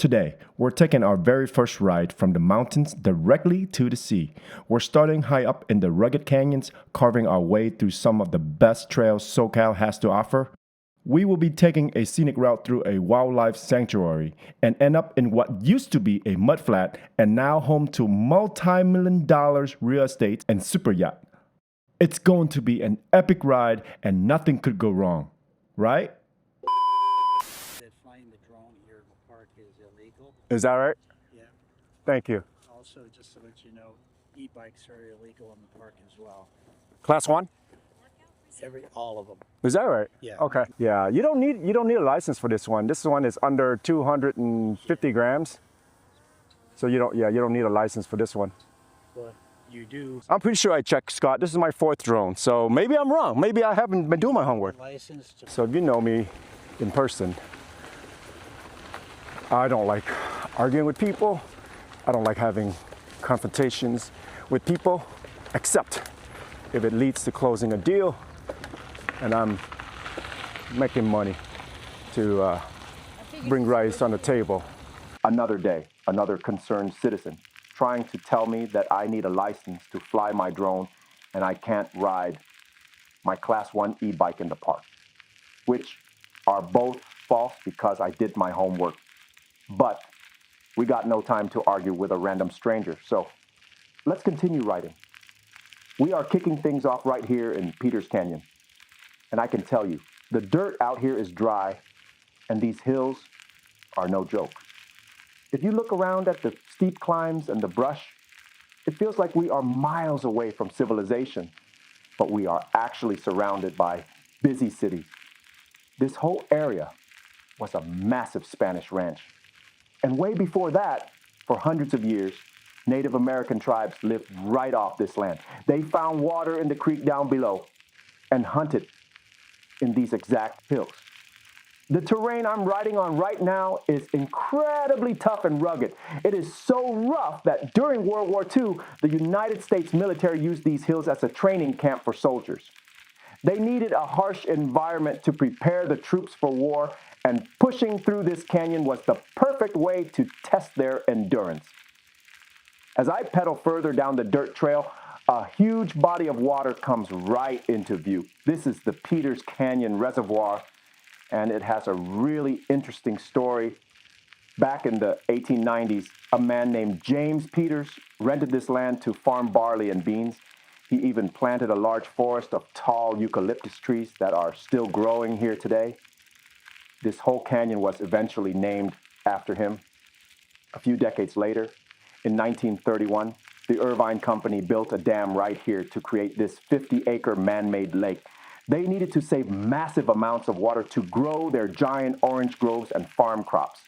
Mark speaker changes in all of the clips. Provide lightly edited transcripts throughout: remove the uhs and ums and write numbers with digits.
Speaker 1: Today, we're taking our very first ride from the mountains directly to the sea. We're starting high up in the rugged canyons, carving our way through some of the best trails Socal has to offer. We will be taking a scenic route through a wildlife sanctuary and end up in what used to be a mudflat and now home to multi-million-dollar real estate and super yacht. It's going to be an epic ride and nothing could go wrong, right?
Speaker 2: That flying the drone here in the park is illegal.
Speaker 1: Is that right?
Speaker 2: Yeah.
Speaker 1: Thank you.
Speaker 2: Also, just to let you know, e-bikes are illegal in the park as well.
Speaker 1: Class 1?
Speaker 2: All of them.
Speaker 1: Is that right?
Speaker 2: Yeah.
Speaker 1: Okay. Yeah, you don't need a license for this one. This one is under 250 grams. So you don't need a license for this one.
Speaker 2: But you do.
Speaker 1: I'm pretty sure I checked, Scott. This is my 4th drone. So maybe I'm wrong. Maybe I haven't been doing my homework.
Speaker 2: License to.
Speaker 1: So if you know me in person, I don't like arguing with people. I don't like having confrontations with people, except if it leads to closing a deal and I'm making money to bring rice on the table. Another day, another concerned citizen trying to tell me that I need a license to fly my drone and I can't ride my Class 1 e-bike in the park, which are both false because I did my homework. But we got no time to argue with a random stranger, so let's continue riding. We are kicking things off right here in Peters Canyon. And I can tell you, the dirt out here is dry, and these hills are no joke. If you look around at the steep climbs and the brush, it feels like we are miles away from civilization, but we are actually surrounded by busy cities. This whole area was a massive Spanish ranch. And way before that, for hundreds of years, Native American tribes lived right off this land. They found water in the creek down below and hunted in these exact hills. The terrain I'm riding on right now is incredibly tough and rugged. It is so rough that during World War II, the United States military used these hills as a training camp for soldiers. They needed a harsh environment to prepare the troops for war, and pushing through this canyon was the perfect way to test their endurance. As I pedal further down the dirt trail, a huge body of water comes right into view. This is the Peters Canyon Reservoir, and it has a really interesting story. Back in the 1890s, a man named James Peters rented this land to farm barley and beans. He even planted a large forest of tall eucalyptus trees that are still growing here today. This whole canyon was eventually named after him. A few decades later, in 1931, the Irvine company built a dam right here to create this 50-acre man-made lake. They needed to save massive amounts of water to grow their giant orange groves and farm crops.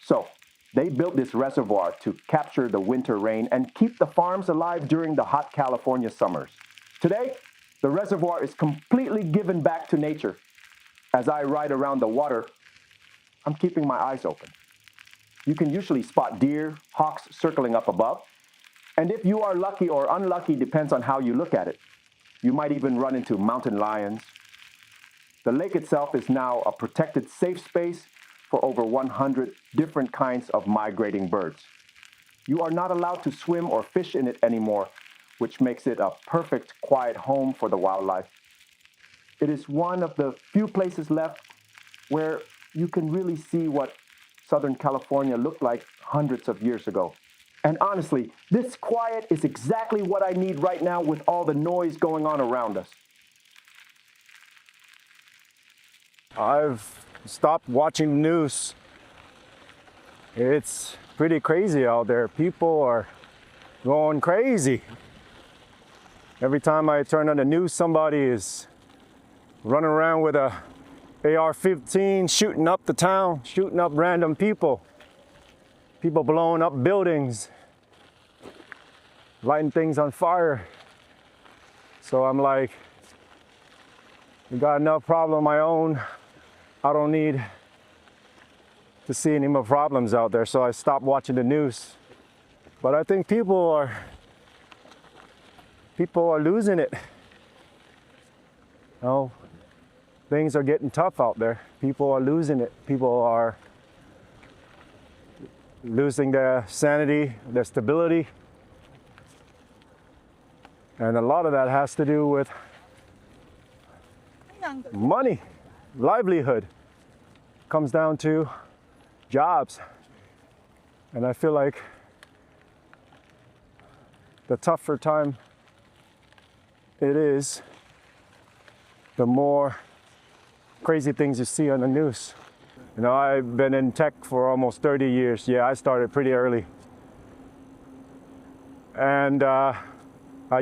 Speaker 1: So they built this reservoir to capture the winter rain and keep the farms alive during the hot California summers. Today, the reservoir is completely given back to nature. As I ride around the water, I'm keeping my eyes open. You can usually spot deer, hawks circling up above. And if you are lucky or unlucky, depends on how you look at it. You might even run into mountain lions. The lake itself is now a protected safe space for over 100 different kinds of migrating birds. You are not allowed to swim or fish in it anymore, which makes it a perfect, quiet home for the wildlife. It is one of the few places left where you can really see what Southern California looked like hundreds of years ago. And honestly, this quiet is exactly what I need right now with all the noise going on around us. I've stopped watching the news. It's pretty crazy out there. People are going crazy. Every time I turn on the news, somebody is running around with a AR-15, shooting up the town, shooting up random people. People blowing up buildings, lighting things on fire. So I'm like, I got enough problem of my own. I don't need to see any more problems out there, so I stopped watching the news. But I think people are losing it. You know, things are getting tough out there. People are losing it. People are losing their sanity, their stability. And a lot of that has to do with money, livelihood. Comes down to jobs. And I feel like the tougher time it is, the more crazy things you see on the news. You know, I've been in tech for almost 30 years. Yeah, I started pretty early. And I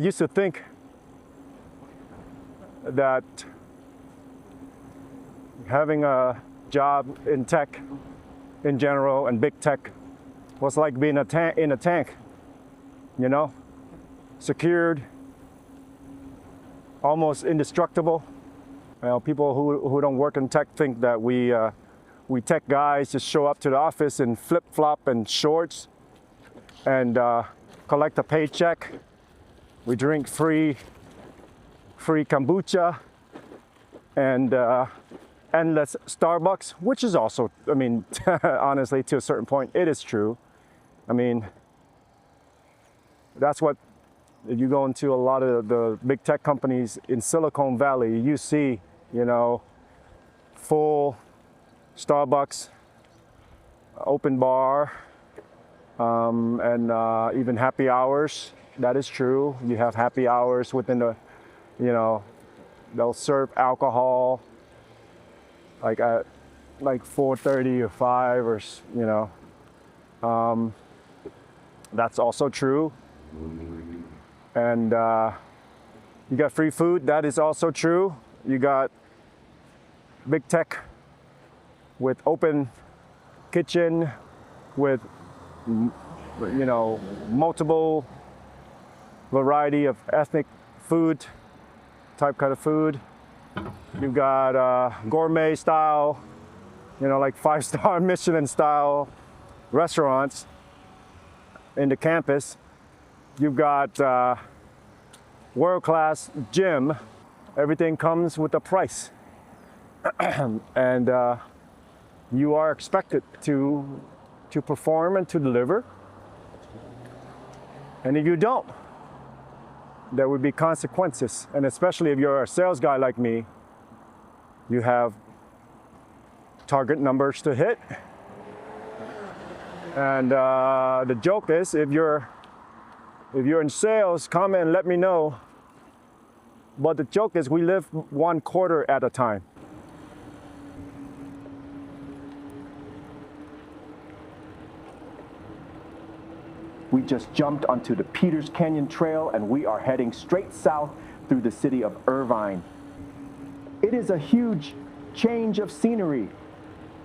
Speaker 1: used to think that having a job in tech in general and big tech was like being in a tank, you know, secured, almost indestructible. You know, people who don't work in tech think that we tech guys just show up to the office in flip-flop and shorts and collect a paycheck. We drink free kombucha and endless Starbucks, which is also, I mean, honestly, to a certain point, it is true. I mean, that's what, if you go into a lot of the big tech companies in Silicon Valley, you see, you know, full Starbucks, open bar, and even happy hours. That is true. You have happy hours within the, you know, they'll serve alcohol like at like 4:30 or 5 or, you know. That's also true. And you got free food. That is also true. You got big tech with open kitchen, with, you know, multiple variety of ethnic food, type kind of food. You've got gourmet style, you know, like 5-star Michelin style restaurants in the campus. You've got world-class gym. Everything comes with a price. And you are expected to perform and to deliver. And if you don't, there would be consequences. And especially if you're a sales guy like me, you have target numbers to hit. And the joke is, if you're in sales, comment and let me know. But the joke is, we live 1 quarter at a time. We just jumped onto the Peters Canyon Trail and we are heading straight south through the city of Irvine. It is a huge change of scenery.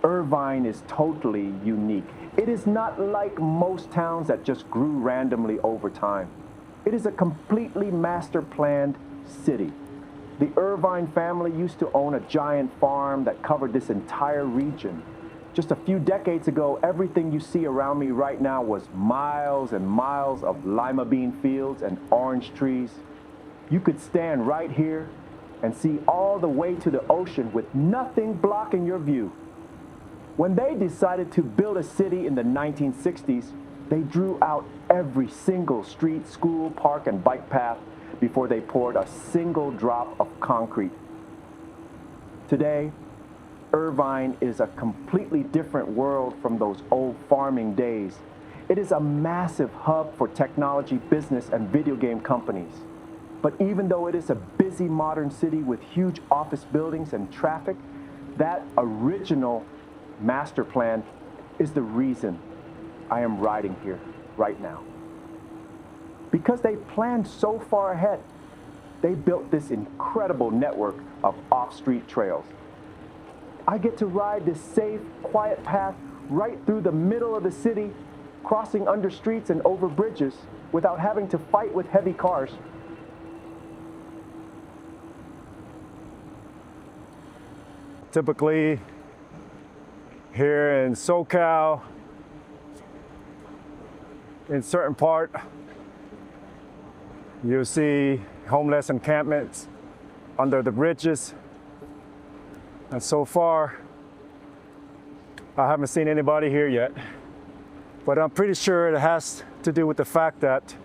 Speaker 1: Irvine is totally unique. It is not like most towns that just grew randomly over time. It is a completely master-planned city. The Irvine family used to own a giant farm that covered this entire region. Just a few decades ago, everything you see around me right now was miles and miles of lima bean fields and orange trees. You could stand right here and see all the way to the ocean with nothing blocking your view. When they decided to build a city in the 1960s, they drew out every single street, school, park, and bike path before they poured a single drop of concrete. Today, Irvine is a completely different world from those old farming days. It is a massive hub for technology, business, and video game companies. But even though it is a busy modern city with huge office buildings and traffic, that original master plan is the reason I am riding here right now. Because they planned so far ahead, they built this incredible network of off-street trails. I get to ride this safe, quiet path right through the middle of the city, crossing under streets and over bridges without having to fight with heavy cars. Typically, here in Socal, in certain part, you'll see homeless encampments under the bridges. And so far, I haven't seen anybody here yet. But I'm pretty sure it has to do with the fact that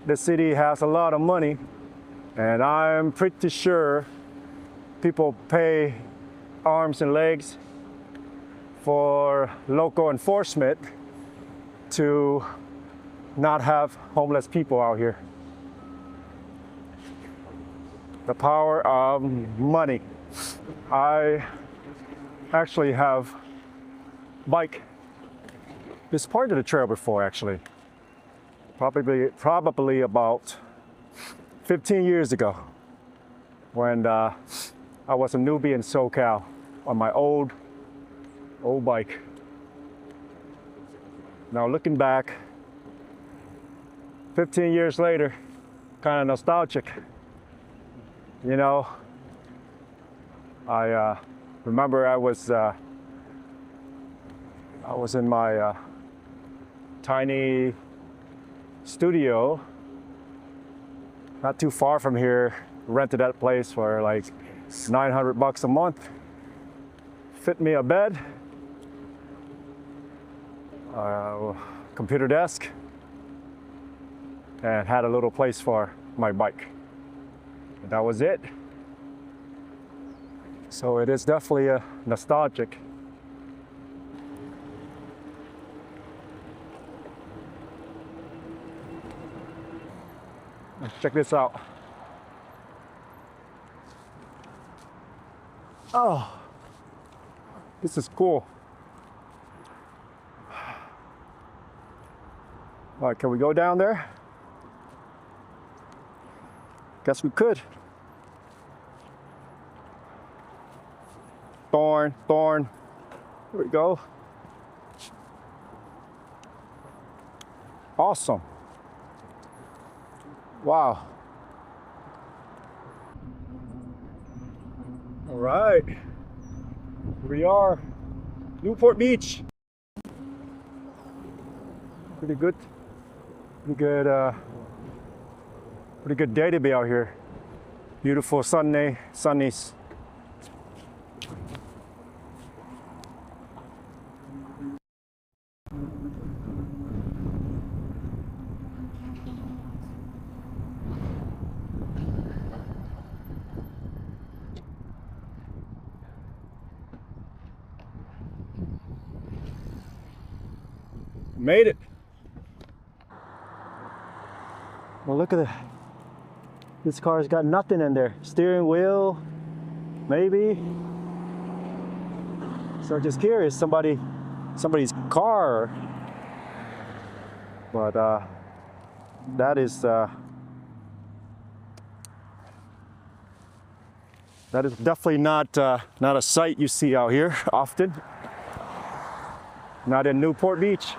Speaker 1: the city has a lot of money, and I'm pretty sure people pay arms and legs for local enforcement to not have homeless people out here. The power of money. I actually have bike this part of the trail before, actually. Probably about 15 years ago, when I was a newbie in Socal on my old bike. Now looking back, 15 years later, kind of nostalgic. You know, I remember I was in my tiny studio, not too far from here, rented that place for like $900 a month. Fit me a bed, computer desk, and had a little place for my bike. And that was it. So it is definitely a nostalgic. Let's check this out. Oh, this is cool. All right, can we go down there? Guess we could. Thorn. Here we go. Awesome. Wow. All right. Here we are. Newport Beach. Pretty good day to be out here. Beautiful sunnies. Made it. Well, look at that. This car's got nothing in there. Steering wheel, maybe. So I'm just curious, somebody's car. But that is definitely not a sight you see out here often. Not in Newport Beach.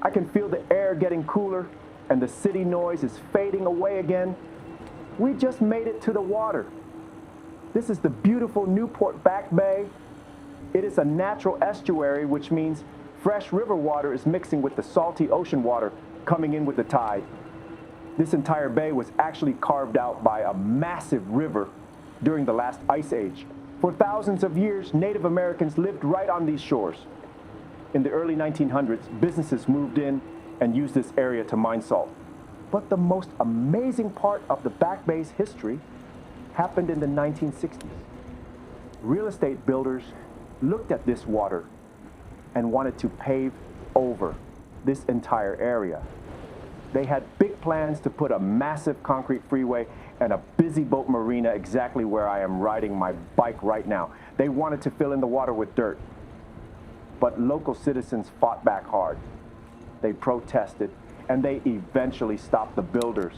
Speaker 1: I can feel the air getting cooler and the city noise is fading away again. We just made it to the water. This is the beautiful Newport Back Bay. It is a natural estuary, which means fresh river water is mixing with the salty ocean water coming in with the tide. This entire bay was actually carved out by a massive river during the last ice age. For thousands of years, Native Americans lived right on these shores. In the early 1900s, businesses moved in and used this area to mine salt. But the most amazing part of the Back Bay's history happened in the 1960s. Real estate builders looked at this water and wanted to pave over this entire area. They had big plans to put a massive concrete freeway and a busy boat marina exactly where I am riding my bike right now. They wanted to fill in the water with dirt. But local citizens fought back hard. They protested, and they eventually stopped the builders.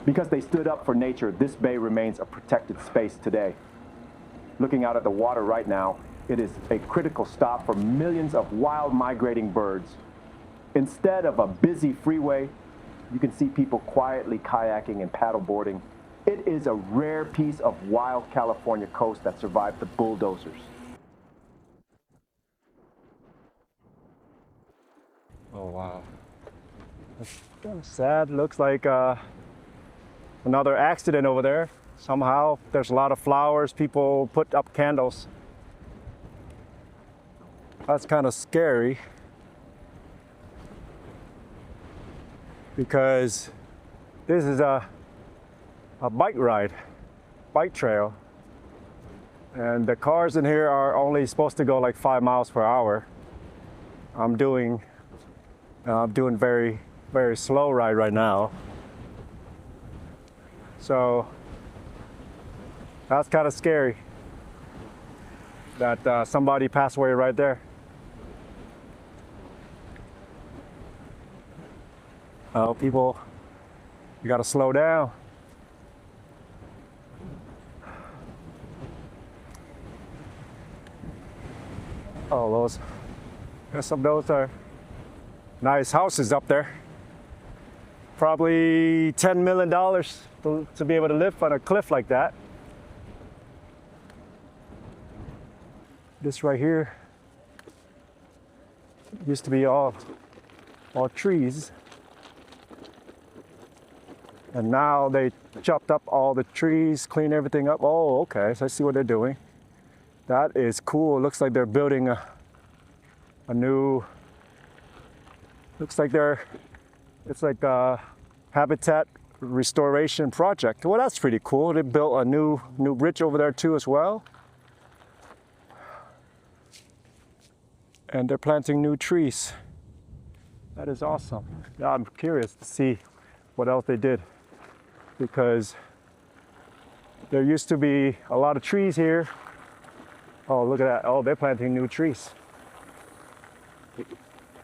Speaker 1: Because they stood up for nature, this bay remains a protected space today. Looking out at the water right now, it is a critical stop for millions of wild migrating birds. Instead of a busy freeway, you can see people quietly kayaking and paddleboarding. It is a rare piece of wild California coast that survived the bulldozers. Oh, wow. Sad. Looks like another accident over there. Somehow there's a lot of flowers. People put up candles. That's kind of scary because this is a bike ride, bike trail. And the cars in here are only supposed to go like 5 miles per hour. I'm doing very, very slow ride right now. So that's kind of scary that somebody passed away right there. Oh, people, you gotta slow down. Oh, some of those are nice houses up there. Probably $10 million to be able to live on a cliff like that. This right here used to be all trees. And now they chopped up all the trees, cleaned everything up. Oh, okay, so I see what they're doing. That is cool. It looks like they're building a new, looks like it's like a habitat restoration project. Well, that's pretty cool. They built a new bridge over there too as well. And they're planting new trees. That is awesome. Yeah, I'm curious to see what else they did, because there used to be a lot of trees here. Oh, look at that. Oh, they're planting new trees.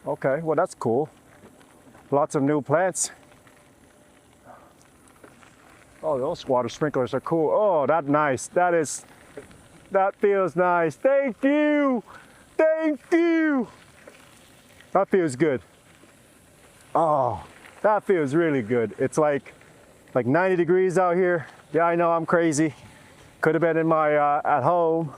Speaker 1: Okay, well, that's cool. Lots of new plants. Oh, those water sprinklers are cool. Oh, that's nice. That feels nice. Thank you. Thank you. That feels good. Oh, that feels really good. It's like 90 degrees out here. Yeah, I know I'm crazy. Could have been in my at home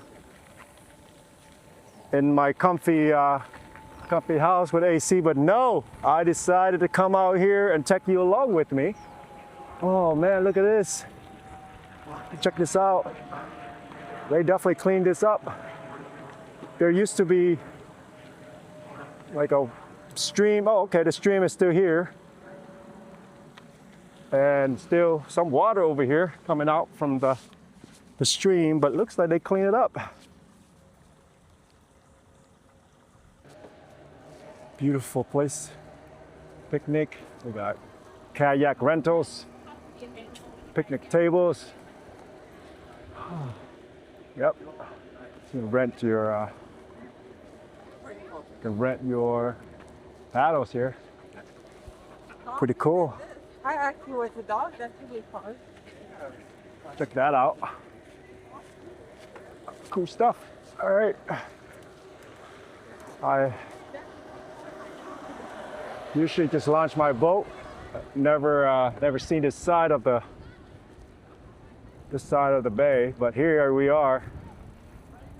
Speaker 1: in my comfy house with AC, but no, I decided to come out here and take you along with me. Oh man, look at this. Check this out. They definitely cleaned this up. There used to be like a stream. Oh, okay, the stream is still here. And still some water over here coming out from the stream, but looks like they cleaned it up. Beautiful place. Picnic. We got kayak rentals, picnic tables. Yep. You can rent your paddles here. Pretty cool.
Speaker 3: I actually with the dog. That's really fun.
Speaker 1: Check that out. Cool stuff. All right. I usually just launch my boat. Never seen this side of the bay, but here we are.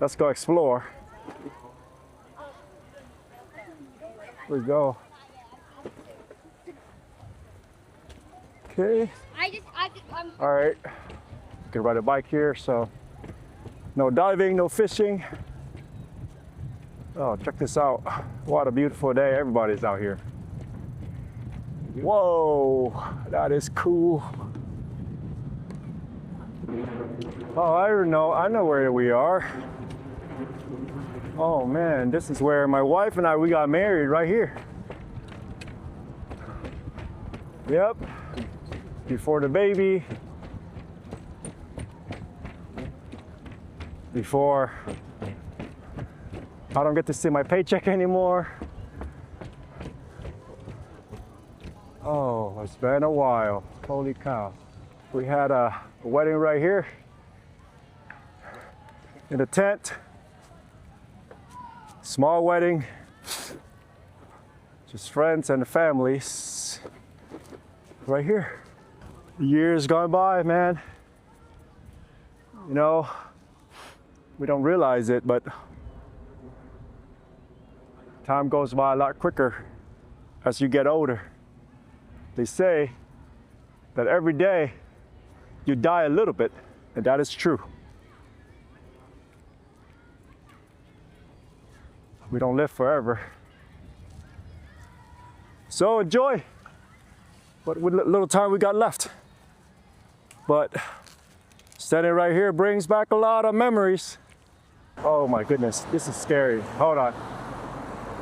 Speaker 1: Let's go explore. Here we go. Okay. All right. You can ride a bike here, so no diving, no fishing. Oh, check this out. What a beautiful day. Everybody's out here. Whoa, that is cool. Oh, I know where we are. Oh man, this is where my wife and we got married, right here. Yep, before the baby. Before I don't get to see my paycheck anymore. Oh, it's been a while. Holy cow. We had a wedding right here in a tent. Small wedding. Just friends and families right here. Years gone by, man. You know, we don't realize it, but time goes by a lot quicker as you get older. They say that every day you die a little bit, and that is true. We don't live forever. So enjoy what little time we got left. But standing right here brings back a lot of memories. Oh my goodness, this is scary. Hold on.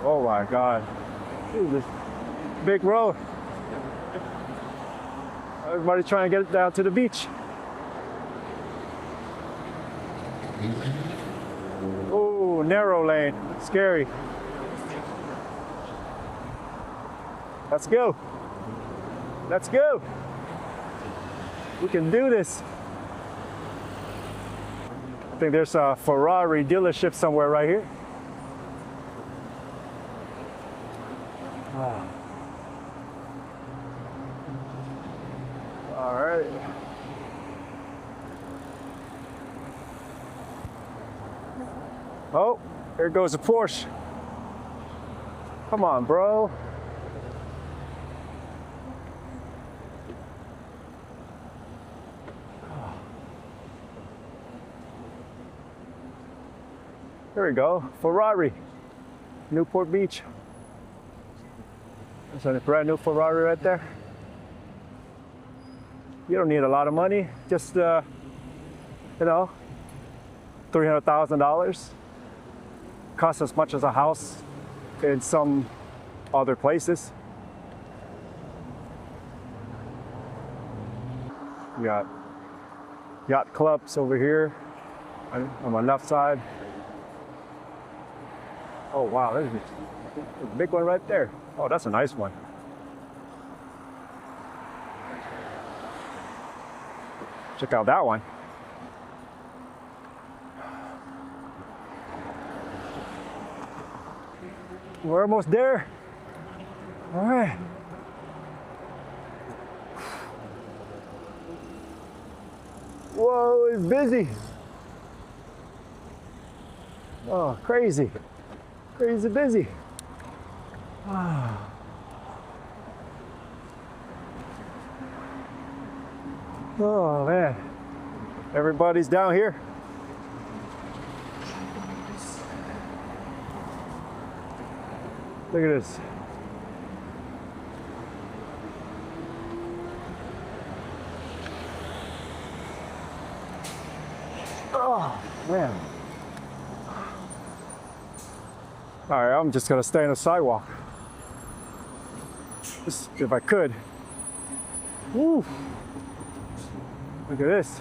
Speaker 1: Oh my God. This big road. Everybody's trying to get down to the beach. Oh, narrow lane. Scary. Let's go. Let's go. We can do this. I think there's a Ferrari dealership somewhere right here. All right. Oh, there goes a Porsche. Come on, bro. There we go, Ferrari, Newport Beach. There's a brand new Ferrari right there. You don't need a lot of money, just, you know, $300,000. Costs as much as a house in some other places. We got yacht clubs over here on my left side. Oh wow, there's a big one right there. Oh, that's a nice one. Check out that one. We're almost there. All right. Whoa, it's busy. Oh, crazy. Crazy busy. Oh man, everybody's down here. Look at this. Oh man. All right, I'm just gonna stay on the sidewalk. Just if I could. Woo! Look at this.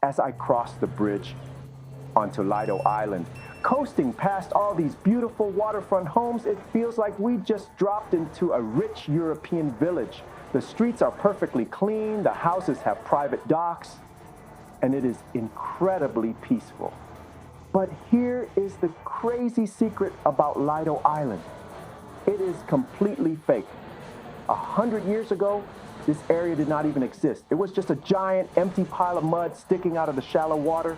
Speaker 1: As I cross the bridge onto Lido Island, coasting past all these beautiful waterfront homes, it feels like we just dropped into a rich European village. The streets are perfectly clean, the houses have private docks, and it is incredibly peaceful. But here is the crazy secret about Lido Island. It is completely fake. 100 years ago, this area did not even exist. It was just a giant empty pile of mud sticking out of the shallow water.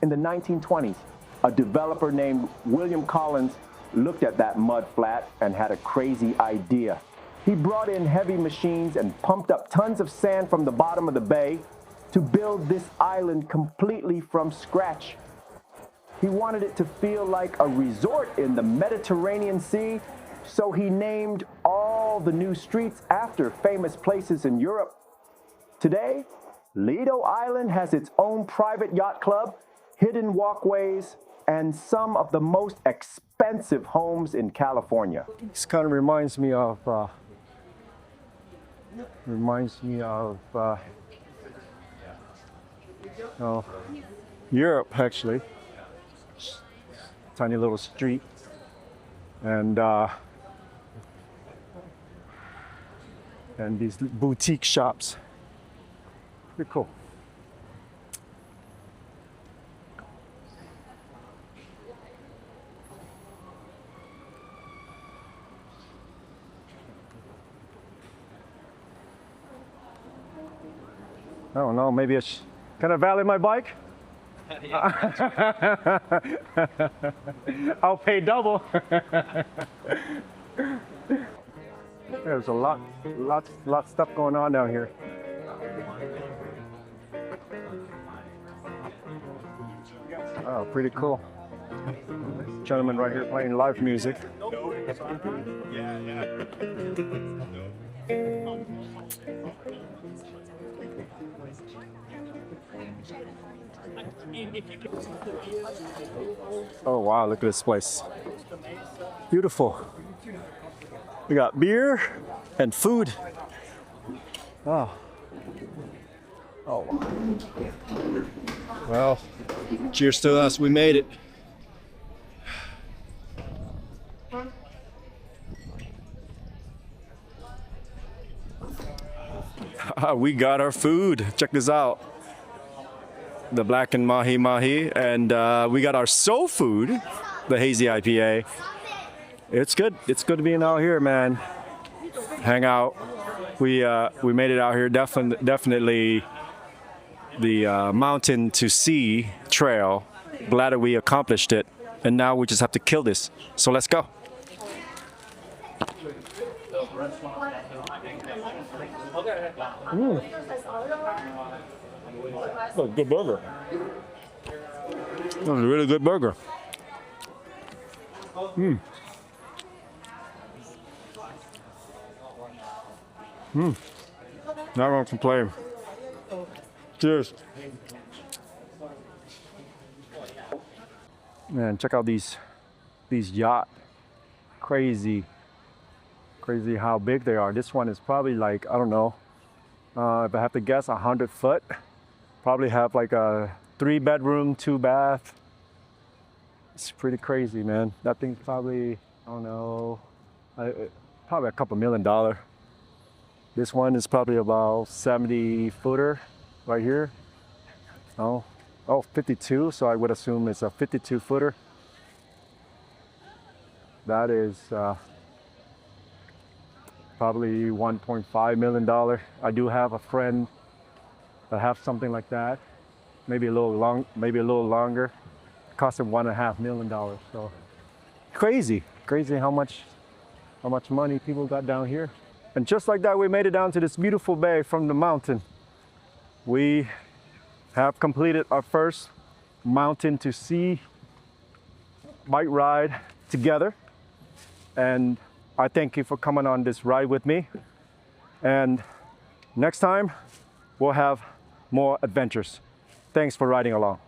Speaker 1: In the 1920s, a developer named William Collins looked at that mud flat and had a crazy idea. He brought in heavy machines and pumped up tons of sand from the bottom of the bay to build this island completely from scratch. He wanted it to feel like a resort in the Mediterranean Sea, so he named all the new streets after famous places in Europe. Today, Lido Island has its own private yacht club, hidden walkways, and some of the most expensive homes in California. This kind of reminds me of Europe, actually. Tiny little street, and these boutique shops. Pretty cool. I don't know, maybe I Can I valet my bike? I'll pay double. There's a lot of stuff going on down here. Oh, pretty cool. Gentleman right here playing live music. Oh wow, look at this place. Beautiful. We got beer and food. Oh. Oh wow. Well, cheers to us, we made it. We got our food. Check this out. The black and mahi mahi, and we got our soul food, the hazy IPA. It's good. It's good being out here, man. Hang out. We made it out here. Definitely the mountain to sea trail. Glad that we accomplished it, and now we just have to kill this. So let's go. That's a good burger. That was a really good burger. Not gonna complain. Cheers. Man, check out these yacht. Crazy how big they are. This one is probably like, I don't know, if I have to guess, 100 foot. Probably have like a 3-bedroom, 2-bath. It's pretty crazy, man. That thing's probably, I don't know, probably a couple $1 million. This one is probably about 70-footer right here. Oh, 52, so I would assume it's a 52-footer. That is probably $1.5 million. I do have a friend that have something like that, maybe a little longer. It cost him $1.5 million. So crazy how much money people got down here. And just like that, we made it down to this beautiful bay from the mountain. We have completed our first mountain to sea bike ride together. And I thank you for coming on this ride with me. And next time, we'll have more adventures. Thanks for riding along.